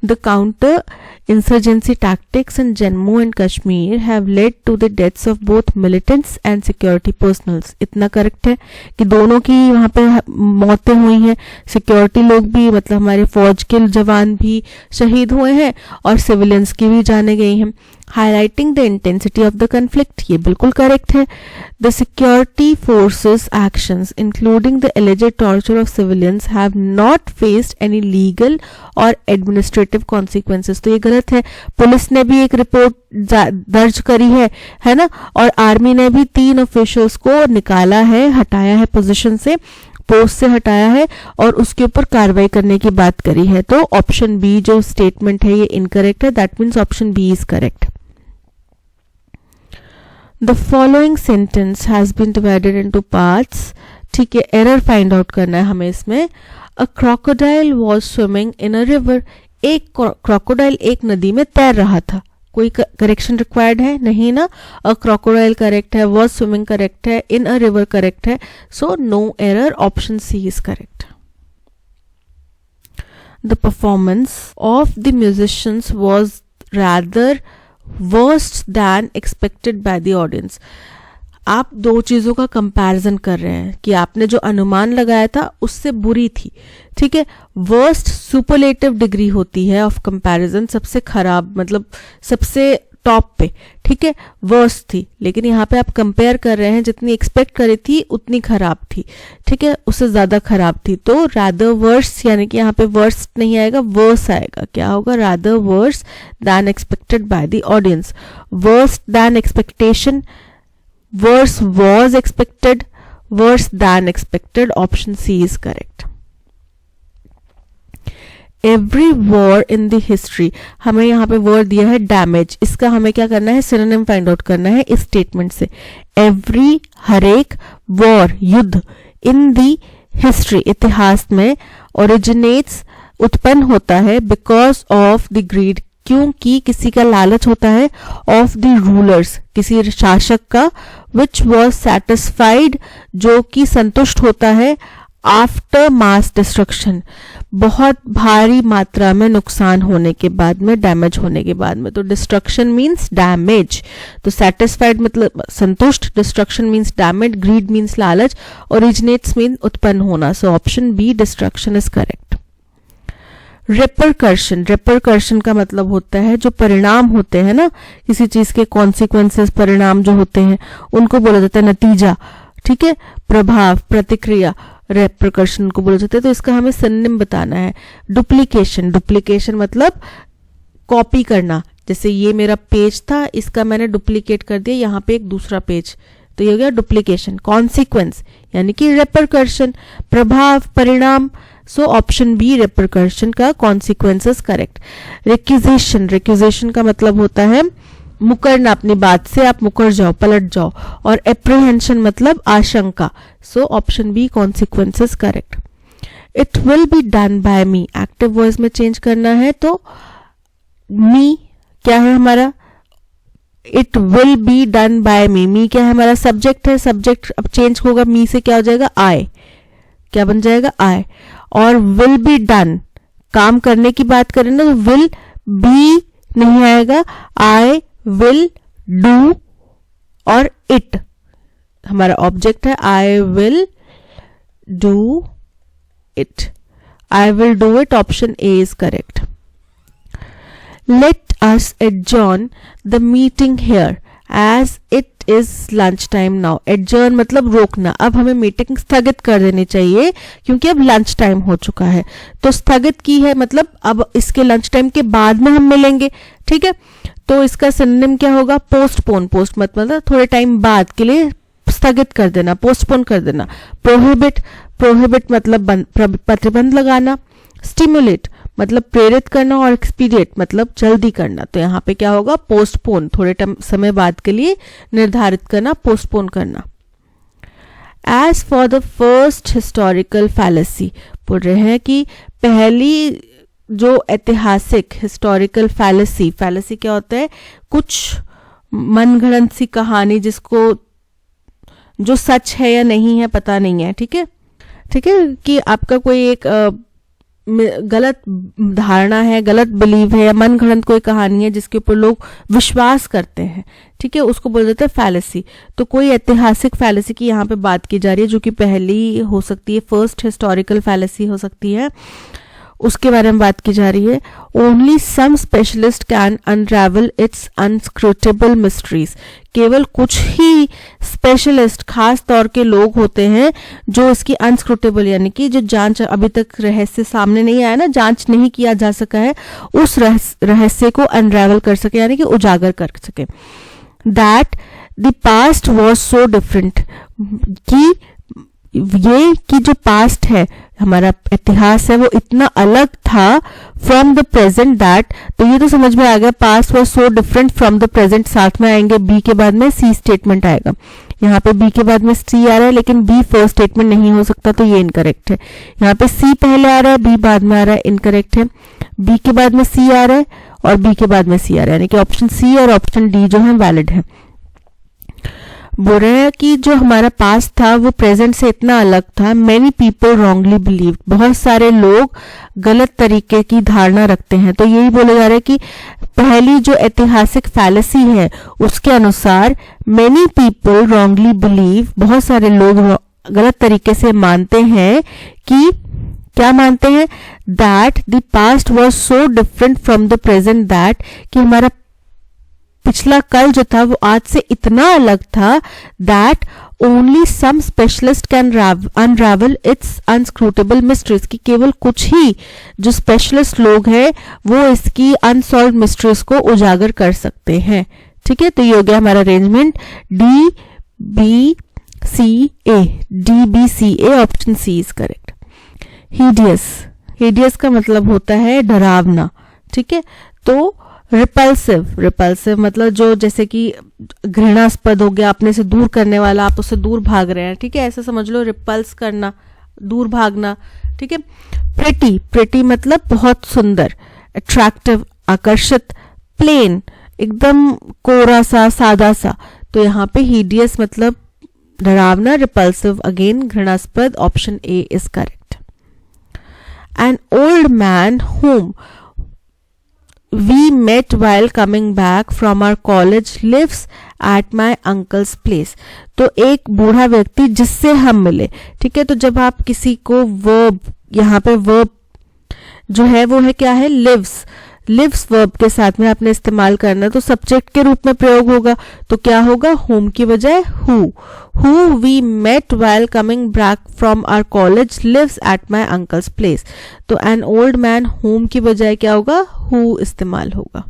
The counter-insurgency tactics in Jammu and Kashmir have led to the deaths of both militants and security personals. इतना करेक्ट है कि दोनों की वहां पे मौतें हुई हैं. सिक्योरिटी लोग भी, मतलब हमारे फौज के जवान भी शहीद हुए हैं और सिविलियंस की भी जाने गई हैं. Highlighting the intensity of the conflict, ये बिल्कुल करेक्ट है. The security forces actions including the alleged torture of civilians have not faced any legal और एडमिनिस्ट्रेटिव कॉन्सिक्वेंसेस. तो ये गलत है. पुलिस ने भी एक रिपोर्ट दर्ज करी है ना, और आर्मी ने भी 3 ऑफिशियल्स को निकाला है, हटाया है पोजीशन से, पोस्ट से हटाया है और उसके ऊपर कार्रवाई करने की बात करी है. तो ऑप्शन बी जो स्टेटमेंट है ये इनकरेक्ट है. That means option B is correct. The following sentence has been divided into parts. ठीक है, एरर फाइंड आउट करना है हमें इसमें. A crocodile was swimming in a river. एक क्रोकोडाइल एक नदी में तैर रहा था. कोई करेक्शन रिक्वायर्ड है? नहीं ना. अ क्रोकोडाइल करेक्ट है, was swimming करेक्ट है, in a river करेक्ट है. So no error, option C is correct. The performance of the musicians was rather worse than expected by the audience. आप 2 चीजों का comparison कर रहे हैं कि आपने जो अनुमान लगाया था उससे बुरी थी. ठीक है, वर्स्ट सुपरलेटिव डिग्री होती है ऑफ कंपैरिजन, सबसे खराब, मतलब सबसे टॉप पे. ठीक है, वर्स्ट थी, लेकिन यहाँ पे आप कंपेयर कर रहे हैं, जितनी एक्सपेक्ट करी थी उतनी खराब थी. ठीक है, उससे ज्यादा खराब थी. तो रादर वर्स, यानी कि यहाँ पे वर्स्ट नहीं आएगा, वर्स आएगा. क्या होगा? Rather worse than expected by the audience. Worst than expectation, worse was expected, worse than expected. Option C is correct. Every war in the history, हमें यहाँ पे वर्ड दिया है डैमेज. इसका हमें क्या करना है? सिनोनिम फाइंड आउट करना है इस स्टेटमेंट से. एवरी, हरेक, वॉर, युद्ध, इन द हिस्ट्री, इतिहास में, ओरिजिनेट्स, उत्पन्न होता है, बिकॉज ऑफ द ग्रीड, क्योंकि किसी का लालच होता है, ऑफ द रूलर्स, किसी शासक का, विच वॉज सेटिस्फाइड, जो कि संतुष्ट होता है, आफ्टर मास डिस्ट्रक्शन, बहुत भारी मात्रा में नुकसान होने के बाद में, डैमेज होने के बाद में. तो डिस्ट्रक्शन मीन्स डैमेज. तो सेटिस्फाइड मतलब संतुष्ट, destruction means damage, greed means लालच, ओरिजिनेट्स मीन उत्पन्न होना. So option b destruction is correct. Repercussion, repercussion का मतलब होता है जो परिणाम होते हैं ना, किसी चीज के कॉन्सिक्वेंसेस, परिणाम जो होते हैं उनको बोला जाता है नतीजा, ठीक है, प्रभाव, प्रतिक्रिया, रेपरकर्शन को बोला जाता है। तो इसका हमें सिनोनिम बताना है। डुप्लीकेशन, डुप्लीकेशन मतलब कॉपी करना, जैसे ये मेरा पेज था, इसका मैंने डुप्लीकेट कर दिया, यहाँ पे एक दूसरा पेज, तो ये हो गया डुप्लीकेशन। कॉन्सिक्वेंस यानी कि रेपरकर्शन, प्रभाव, परिणाम। सो ऑप्शन बी रेपरकर्शन का कॉन्सिक्वेंसेस करेक्ट। रिक्यूजेशन, रिक्यूजेशन का मतलब होता है मुकरना, अपनी बात से आप मुकर जाओ, पलट जाओ। और एप्रीहेंशन मतलब आशंका। So option b consequences correct. It will be done by me, active voice में चेंज करना है तो मी क्या है हमारा, it will be done by me, me क्या है हमारा सब्जेक्ट है, सब्जेक्ट अब चेंज होगा मी से, क्या हो जाएगा आई, क्या बन जाएगा आई। और विल बी डन, काम करने की बात करें ना तो विल बी नहीं आएगा, आई विल डू, और इट हमारा ऑब्जेक्ट है, I will do it, I will do it, option A is correct. Let us adjourn the meeting here as it is lunch time now. Adjourn मतलब रोकना, अब हमें meeting स्थगित कर देनी चाहिए क्योंकि अब लंच टाइम हो चुका है। तो स्थगित की है मतलब अब इसके लंच टाइम के बाद में हम मिलेंगे, ठीक है। तो इसका सिनोनिम क्या होगा, पोस्टपोन, पोस्ट मतलब थोड़े टाइम बाद के लिए स्थगित कर देना, पोस्टपोन कर देना। प्रोहिबिट, प्रोहिबिट मतलब प्रतिबंध लगाना। स्टिमुलेट मतलब प्रेरित करना, और एक्सपीडिएट मतलब जल्दी करना। तो यहाँ पे क्या होगा, पोस्टपोन, थोड़े समय बाद के लिए निर्धारित करना, पोस्टपोन करना। As for the first historical fallacy, बोल रहे हैं कि पहली जो ऐतिहासिक हिस्टोरिकल फैलेसी, फैलेसी क्या होता है, कुछ मनगढ़ंत सी कहानी जिसको जो सच है या नहीं है पता नहीं है, ठीक है, ठीक है, कि आपका कोई एक गलत धारणा है, गलत बिलीव है, या मनगढ़ंत कोई कहानी है जिसके ऊपर लोग विश्वास करते हैं, ठीक है, उसको बोल देते हैं फैलेसी। तो कोई ऐतिहासिक फैलेसी की यहाँ पे बात की जा रही है जो कि पहली हो सकती है, फर्स्ट हिस्टोरिकल फैलेसी हो सकती है, उसके बारे में बात की जा रही है। Only some specialist can unravel its inscrutable mysteries, केवल कुछ ही स्पेशलिस्ट, खास तौर के लोग होते हैं जो इसकी अनस्क्रूटेबल यानी कि जो जांच अभी तक रहस्य सामने नहीं आया ना, जांच नहीं किया जा सका है, उस रहस्य को अनरावल कर सके यानी कि उजागर कर सके। That the past was so different, कि ये कि जो पास्ट है, हमारा इतिहास है, वो इतना अलग था फ्रॉम द प्रेजेंट दैट, तो ये तो समझ में आ गया, past was so different from the present. साथ में आएंगे बी के बाद में सी स्टेटमेंट आएगा, यहाँ पे बी के बाद में सी आ रहा है लेकिन बी फर्स्ट स्टेटमेंट नहीं हो सकता, तो ये इनकरेक्ट है। यहाँ पे सी पहले आ रहा है, बी बाद में आ रहा है, इनकरेक्ट है। बी के बाद में सी आ रहा है और बी के बाद में सी आ रहा है, यानी कि ऑप्शन सी और ऑप्शन डी जो है वैलिड है। बोल रहे हैं कि जो हमारा पास्ट था वो प्रेजेंट से इतना अलग था, मैनी पीपल रॉन्गली बिलीव, बहुत सारे लोग गलत तरीके की धारणा रखते हैं। तो यही बोले जा रहे हैं कि पहली जो ऐतिहासिक फैलेसी है उसके अनुसार मैनी पीपल रॉन्गली बिलीव, बहुत सारे लोग गलत तरीके से मानते हैं कि क्या मानते हैं, that the past was so different from the present that, कि हमारा पिछला कल जो था वो आज से इतना अलग था, that only some specialist can unravel its inscrutable mysteries, की केवल कुछ ही जो स्पेशलिस्ट लोग हैं वो इसकी अनसॉल्व मिस्ट्रीज को उजागर कर सकते हैं, ठीक है। तो ये हो गया हमारा arrangement D B C A, D B C A, option C is correct. Hideous, hideous का मतलब होता है डरावना, ठीक है। तो रिपल्सिव, रिपल्सिव मतलब जो जैसे कि घृणास्पद हो गया, अपने से दूर करने वाला, आप उससे दूर भाग रहे हैं, ठीक है, ऐसा समझ लो, रिपल्स करना, दूर भागना, ठीक है। प्रिटी, प्रिटी मतलब बहुत सुंदर, अट्रैक्टिव आकर्षित, प्लेन एकदम कोरा सा, सादा सा। तो यहाँ पे हिडियस मतलब डरावना, रिपल्सिव अगेन घृणास्पद, option A is correct. An old man whom we met while coming back from our college lives at my uncle's place। तो एक बूढ़ा व्यक्ति जिससे हम मिले, ठीक है। तो जब आप किसी को वर्ब, यहाँ पे वर्ब जो है वो है क्या है, लिव्स। लिव्स वर्ब के साथ में आपने इस्तेमाल करना है तो सब्जेक्ट के रूप में प्रयोग होगा, तो क्या होगा, whom की बजाय who। who we met while coming back from our college lives at my uncle's place। तो an old man whom की बजाय क्या होगा, who इस्तेमाल होगा।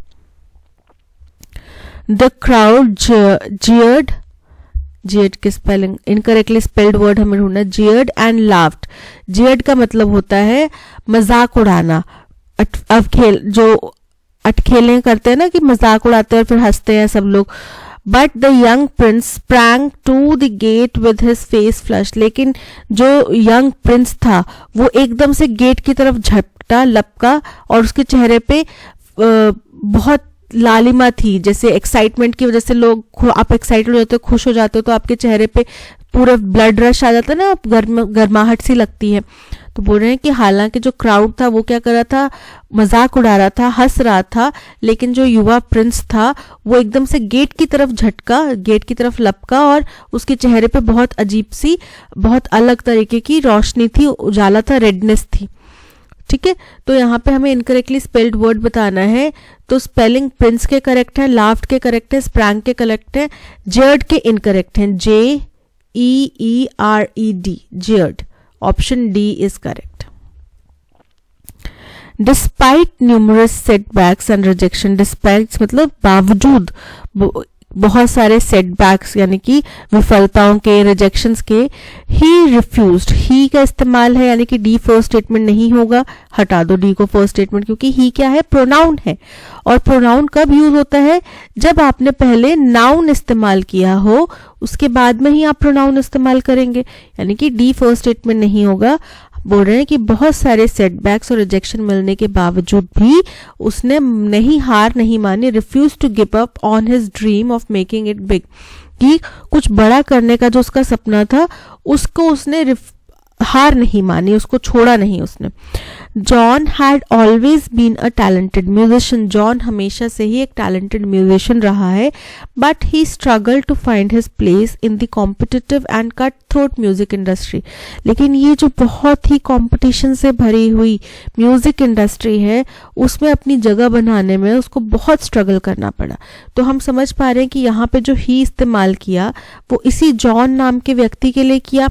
The crowd jeered, jeered की स्पेलिंग इनकरेक्टली स्पेल्ड वर्ड हमें ढूंढना, jeered and laughed। jeered का मतलब होता है मजाक उड़ाना, अटखेले करते हैं ना कि मजाक उड़ाते हैं और फिर हंसते हैं सब लोग। But the young prince sprang to the gate with his face flush. लेकिन जो यंग प्रिंस था वो एकदम से गेट की तरफ झपटा, लपका, और उसके चेहरे पे बहुत लालिमा थी, जैसे एक्साइटमेंट की वजह से लोग, आप एक्साइटेड हो जाते हो, खुश हो जाते हो, तो आपके चेहरे पे पूरा ब्लड रश आ जाता है ना, गर्माहट सी लगती है। तो बोल रहे हैं कि हालांकि जो क्राउड था वो क्या कर रहा था, मजाक उड़ा रहा था, हंस रहा था, लेकिन जो युवा प्रिंस था वो एकदम से गेट की तरफ झटका, गेट की तरफ लपका, और उसके चेहरे पे बहुत अजीब सी, बहुत अलग तरीके की रोशनी थी, उजाला था, रेडनेस थी। ठीक है, तो यहाँ पे हमें इनकरेक्टली स्पेल्ड वर्ड बताना है। तो स्पेलिंग प्रिंस के करेक्ट है, लाफ्ड के करेक्ट है, स्प्रैंग के करेक्ट है, जेयर्ड के इनकरेक्ट हैं, JEERED, Jared. Option D is correct. Despite numerous setbacks and rejection, despite मतलब बावजूद बहुत सारे सेटबैक्स यानी कि विफलताओं के, रिजेक्शंस के, ही रिफ्यूज्ड, ही का इस्तेमाल है यानी कि डी फर्स्ट स्टेटमेंट नहीं होगा, हटा दो डी को फर्स्ट स्टेटमेंट, क्योंकि ही क्या है, प्रोनाउन है, और प्रोनाउन कब यूज होता है, जब आपने पहले नाउन इस्तेमाल किया हो, उसके बाद में ही आप प्रोनाउन इस्तेमाल करेंगे, यानी कि डी फर्स्ट स्टेटमेंट नहीं होगा। बोल रहे हैं कि बहुत सारे सेटबैक्स और रिजेक्शन मिलने के बावजूद भी उसने हार नहीं मानी, refuse to give up on his dream of making it big, कि कुछ बड़ा करने का जो उसका सपना था उसको उसने हार नहीं मानी, उसको छोड़ा नहीं उसने। John had always been a talented musician, John हमेशा से ही एक टैलेंटेड म्यूजिशियन रहा है, but he struggle to find his place in the competitive and cut throat music industry. लेकिन ये जो बहुत ही कंपटीशन से भरी हुई म्यूजिक इंडस्ट्री है उसमें अपनी जगह बनाने में उसको बहुत स्ट्रगल करना पड़ा। तो हम समझ पा रहे हैं कि यहाँ पे जो ही इस्तेमाल किया वो इसी जॉन नाम के व्यक्ति के लिए किया।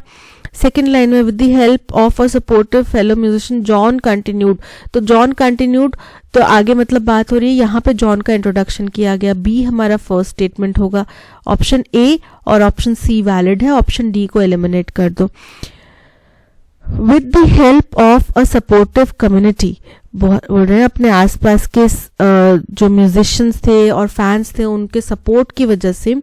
सेकेंड लाइन में with the help of a supportive fellow musician John continued, तो जॉन कंटिन्यूड, तो आगे मतलब बात हो रही है यहाँ पे जॉन का इंट्रोडक्शन किया गया। बी हमारा फर्स्ट स्टेटमेंट होगा, ऑप्शन ए और ऑप्शन सी वैलिड है, ऑप्शन डी को एलिमिनेट कर दो। With the help of a supportive community, बोल रहे हैं अपने आसपास के जो म्यूजिशियंस थे और फैंस थे उनके सपोर्ट की वजह से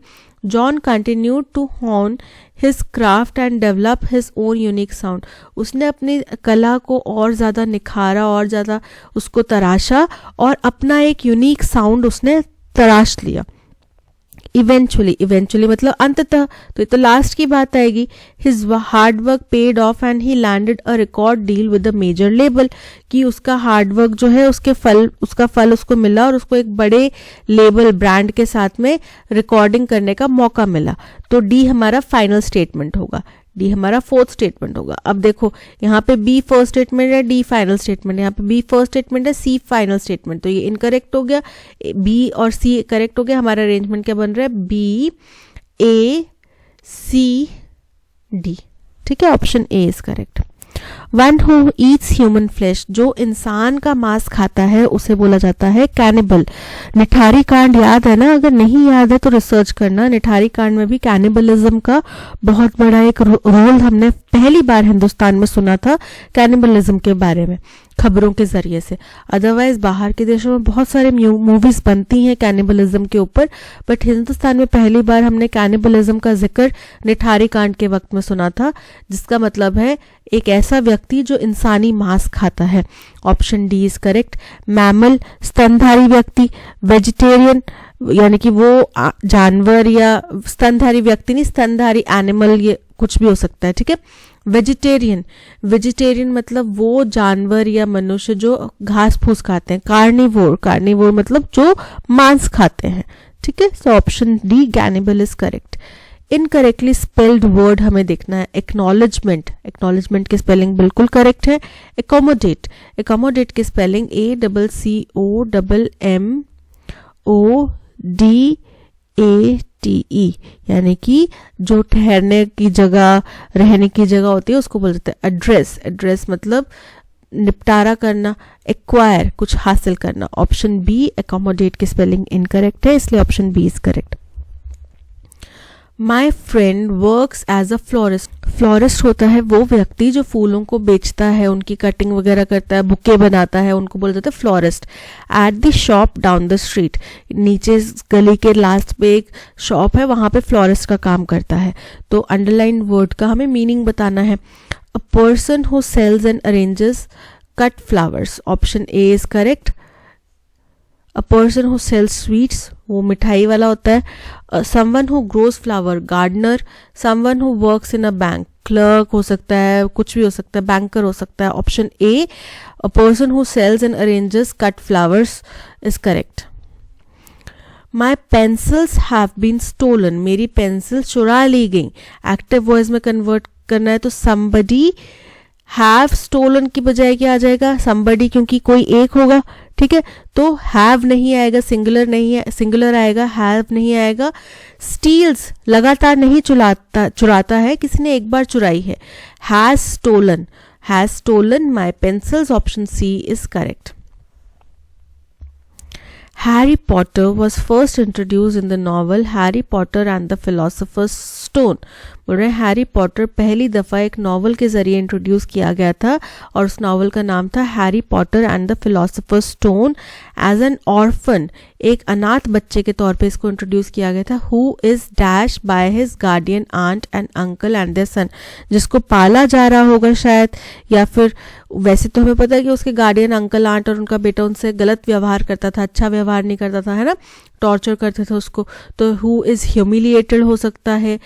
John continued to hone his craft and develop his own unique sound, उसने अपनी कला को और ज़्यादा निखारा और ज़्यादा उसको तराशा और अपना एक यूनिक साउंड उसने तराश लिया। इवेंचुअली मतलब अंततः, तो ये तो लास्ट की बात आएगी। His hard work paid off and he landed a record deal with a major label, कि उसका हार्ड वर्क जो है उसका फल उसको मिला और उसको एक बड़े लेबल ब्रांड के साथ में रिकॉर्डिंग करने का मौका मिला। तो डी हमारा फाइनल स्टेटमेंट होगा, डी हमारा फोर्थ स्टेटमेंट होगा। अब देखो यहाँ पे बी फर्स्ट स्टेटमेंट है, डी फाइनल स्टेटमेंट है, यहाँ पे बी फर्स्ट स्टेटमेंट है, सी फाइनल स्टेटमेंट, तो ये इनकरेक्ट हो गया, बी और सी करेक्ट हो गया। हमारा अरेंजमेंट क्या बन रहा है, बी ए सी डी, ठीक है, option A is correct. One who Yeats human flesh, जो इंसान का मांस खाता है उसे बोला जाता है कैनिबल। निठारी कांड याद है ना, अगर नहीं याद है तो रिसर्च करना। निठारी कांड में भी कैनिबलिज्म का बहुत बड़ा एक रोल हमने पहली बार हिंदुस्तान में सुना था, कैनिबलिज्म के बारे में खबरों के जरिए से। अदरवाइज बाहर के देशों में बहुत सारे मूवीज बनती हैं कैनिबलिज्म के ऊपर, बट हिंदुस्तान में पहली बार हमने कैनिबलिज्म का जिक्र निठारी कांड के वक्त में सुना था, जिसका मतलब है एक ऐसा व्यक्ति जो इंसानी मांस खाता है। Option D is correct. Mammal स्तनधारी व्यक्ति, वेजिटेरियन यानी कि वो जानवर या स्तनधारी व्यक्ति नहीं, स्तनधारी एनिमल, ये कुछ भी हो सकता है, ठीक है। वेजिटेरियन मतलब वो जानवर या मनुष्य जो घास फूस खाते हैं। कार्निवोर मतलब जो मांस खाते हैं, ठीक है। सो option D cannibal is correct. Incorrectly spelled word हमें देखना है एक्नॉलेजमेंट, एक्नॉलेजमेंट की स्पेलिंग बिल्कुल करेक्ट है। एकोमोडेट, एकोमोडेट की स्पेलिंग ACCOMMODATE, यानी कि जो ठहरने की जगह, रहने की जगह होती है उसको बोलते हैं एड्रेस। एड्रेस मतलब निपटारा करना, एक्वायर कुछ हासिल करना। ऑप्शन बी एकोमोडेट की स्पेलिंग इनकरेक्ट है, इसलिए option B is correct. My friend works as a florist, florist होता है वो व्यक्ति जो फूलों को बेचता है, उनकी कटिंग वगैरह करता है, बुके बनाता है, उनको बोलते थे florist. At the shop down the street, नीचे गली के लास्ट पे एक शॉप है, वहां पे फ्लोरिस्ट का काम करता है। तो अंडरलाइन वर्ड का हमें मीनिंग बताना है। A person who sells and arranges cut flowers, option A is correct. A person who sells sweets, वो मिठाई वाला होता है। Someone who grows flower, gardener. Someone who works in a bank, clerk हो सकता है, कुछ भी हो सकता है, बैंकर हो सकता है। Option A a person who sells and arranges cut flowers is correct. My pencils have been stolen, मेरी पेंसिल चुरा ली गई। एक्टिव वॉइस में कन्वर्ट करना है तो somebody हैव स्टोलन की बजाय क्या आ जाएगा, somebody, क्योंकि कोई एक होगा, ठीक है, तो हैव नहीं आएगा, सिंगुलर नहीं है, सिंगुलर आएगा, हैव नहीं आएगा। स्टील्स लगातार नहीं चुराता है, किसी ने एक बार चुराई है। Has stolen my pencils, option C is correct. Harry Potter was first introduced in the novel Harry Potter and the Philosopher's Stone. बोल रहे हैं हैरी पॉटर पहली दफ़ा एक नॉवल के ज़रिए इंट्रोड्यूस किया गया था और उस नॉवल का नाम था Harry Potter and the philosopher's stone. As an orphan, एक अनाथ बच्चे के तौर पे इसको इंट्रोड्यूस किया गया था। Who is dash by his guardian aunt and uncle and their son, जिसको पाला जा रहा होगा शायद, या फिर वैसे तो हमें पता है कि उसके गार्डियन अंकल आंट और उनका बेटा उनसे गलत व्यवहार करता था, अच्छा व्यवहार नहीं करता था, है ना, टॉर्चर करते थे उसको। तो हु इज़ ह्यूमिलिएटेड हो सकता है,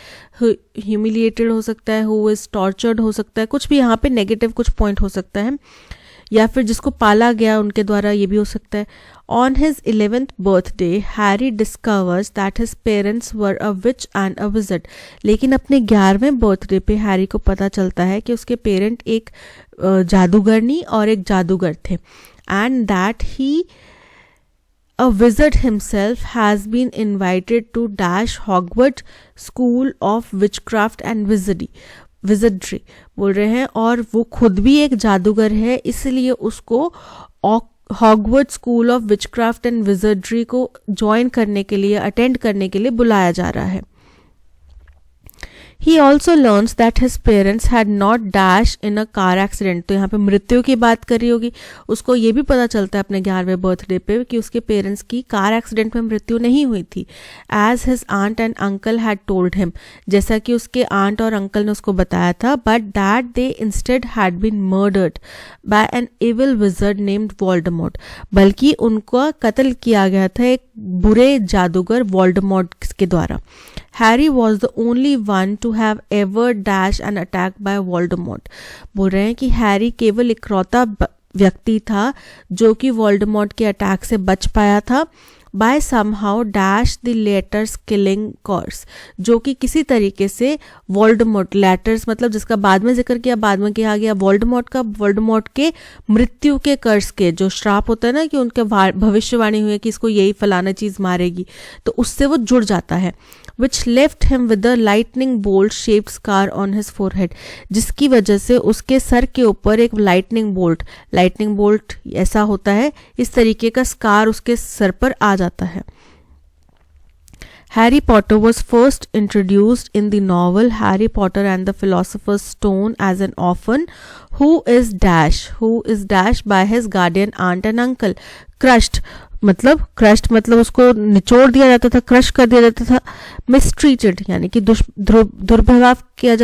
हु इज़ टॉर्चर्ड हो सकता है, कुछ भी यहाँ पे नेगेटिव कुछ पॉइंट हो सकता है, या फिर जिसको पाला गया उनके द्वारा, ये भी हो सकता है। On his 11th birthday Harry discovers that his parents were a which and a wizard, लेकिन अपने 11वें बर्थडे पे हैरी को पता चलता है कि उसके पेरेंट एक जादूगरनी और एक जादूगर थे। And that he A wizard himself has been invited to dash Hogwarts School of Witchcraft and Wizardry बोल रहे हैं, और वो खुद भी एक जादूगर है, इसलिए उसको Hogwarts school of witchcraft and wizardry को ज्वाइन करने के लिए, अटेंड करने के लिए बुलाया जा रहा है। He also learns that his parents had not dashed in a car accident, तो यहाँ पे मृत्यु की बात करी होगी, उसको ये भी पता चलता है अपने 11वें बर्थडे पे कि उसके पेरेंट्स की कार एक्सीडेंट में मृत्यु नहीं हुई थी। As his aunt and uncle had told him, जैसा कि उसके आंट और अंकल ने उसको बताया था, but that they instead had been murdered by an evil wizard named Voldemort, बल्कि उनको कत्ल किया गया था एक बुरे जादूगर वोल्डेमॉर्ट के द्वारा। Harry was the only one two have ever dash an attack by Voldemort, बोल रहे हैं कि हैरी केवल इकलौता व्यक्ति था जो कि वोल्डेमॉर्ट के अटैक से बच पाया था। By somehow dash the letters killing curse, जो कि किसी तरीके से वोल्डेमॉर्ट, लेटर्स मतलब जिसका बाद में जिक्र किया, बाद में किया गया वोल्डेमॉर्ट के मृत्यु के कर्स के, जो श्राप होता है ना कि उनके भविष्यवाणी हुई है कि इसको यही फलाना चीज मारेगी, तो उससे वो जुड़ जाता है। which left him with a lightning bolt shaped scar on his forehead, जिसकी वजह से उसके सर के ऊपर एक lightning bolt ऐसा होता है, इस तरीके का स्कार उसके सर पर आ जाता है। Harry Potter was first introduced in the novel Harry Potter and the Philosopher's Stone as an orphan who is dashed by his guardian aunt and uncle. Crushed मतलब उसको निचोड़ दिया जाता था, क्रश कर दिया जाता था। मिसट्रीटेड यानी कि दुर्व्यवहार किया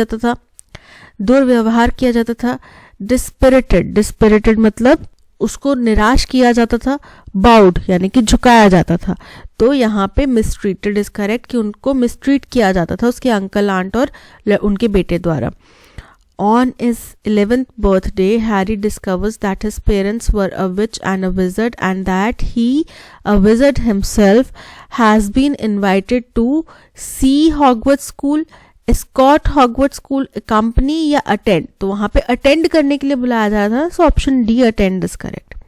जाता था। डिस्पिरिटेड मतलब उसको निराश किया जाता था। बाउड यानी कि झुकाया जाता था। तो यहाँ पे मिसट्रीटेड इज करेक्ट कि उनको मिसट्रीट किया जाता था उसके अंकल आंट और उनके बेटे द्वारा। On his 11th birthday, Harry discovers that his parents were a witch and a wizard, and that he, a wizard himself, has been invited to see Hogwarts School, escort Hogwarts School, accompany या attend. तो वहाँ पे attend करने के लिए बुलाया जा रहा था, so option D, attend is correct.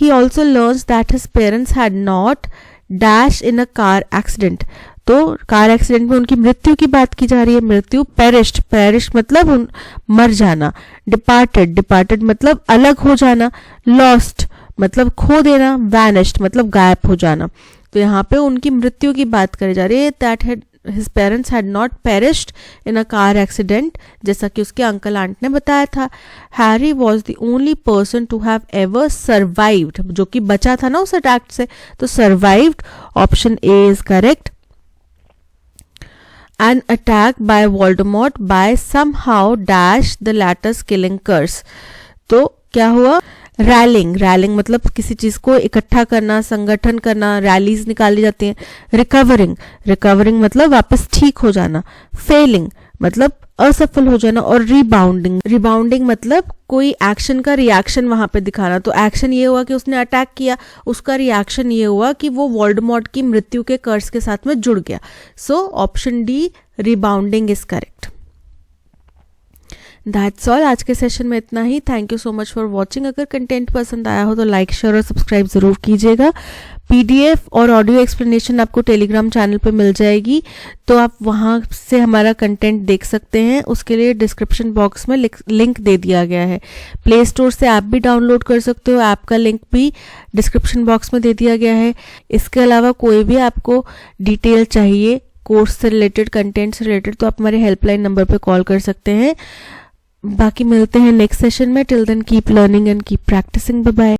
He also learns that his parents had not dash in a car accident. तो कार एक्सीडेंट में उनकी मृत्यु की बात की जा रही है. मृत्यु, पेरिश मतलब मर जाना. डिपार्टेड मतलब अलग हो जाना. लॉस्ट मतलब खो देना. वैनिश्ड मतलब गायब हो जाना. तो यहाँ पे उनकी मृत्यु की बात करी जा रही है. That his parents had not perished in a car accident, जैसा कि उसके अंकल आंट ने बताया था. Harry was the only person to have ever survived, जो कि बचा था ना उस अटैक से. तो survived, option A is correct. An attack by Voldemort by somehow dash the latter's killing curse. तो क्या हुआ? रैलिंग मतलब किसी चीज को इकट्ठा करना, संगठन करना, रैलीज निकाली जाती हैं. रिकवरिंग मतलब वापस ठीक हो जाना. फेलिंग मतलब असफल हो जाना. और रिबाउंडिंग मतलब कोई एक्शन का रिएक्शन वहां पे दिखाना. तो एक्शन ये हुआ कि उसने अटैक किया, उसका रिएक्शन ये हुआ कि वो वोल्डेमॉर्ट की मृत्यु के कर्स के साथ में जुड़ गया. So option d, rebounding is correct. That's all. आज के सेशन में इतना ही. Thank you so much for watching. अगर कंटेंट पसंद आया हो तो लाइक, शेयर और सब्सक्राइब जरूर कीजिएगा. पीडीएफ और ऑडियो एक्सप्लेनेशन आपको टेलीग्राम चैनल पे मिल जाएगी, तो आप वहाँ से हमारा कंटेंट देख सकते हैं. उसके लिए डिस्क्रिप्शन बॉक्स में लिंक दे दिया गया है. प्ले स्टोर से ऐप भी डाउनलोड कर सकते हो. ऐप का लिंक भी डिस्क्रिप्शन बॉक्स में दे दिया गया है. इसके अलावा कोई भी आपको डिटेल चाहिए कोर्स से रिलेटेड, कंटेंट से रिलेटेड, तो आप हमारे हेल्पलाइन नंबर पर कॉल कर सकते हैं. बाकी मिलते हैं नेक्स्ट सेशन में. Till then keep learning and keep practising. Bye bye.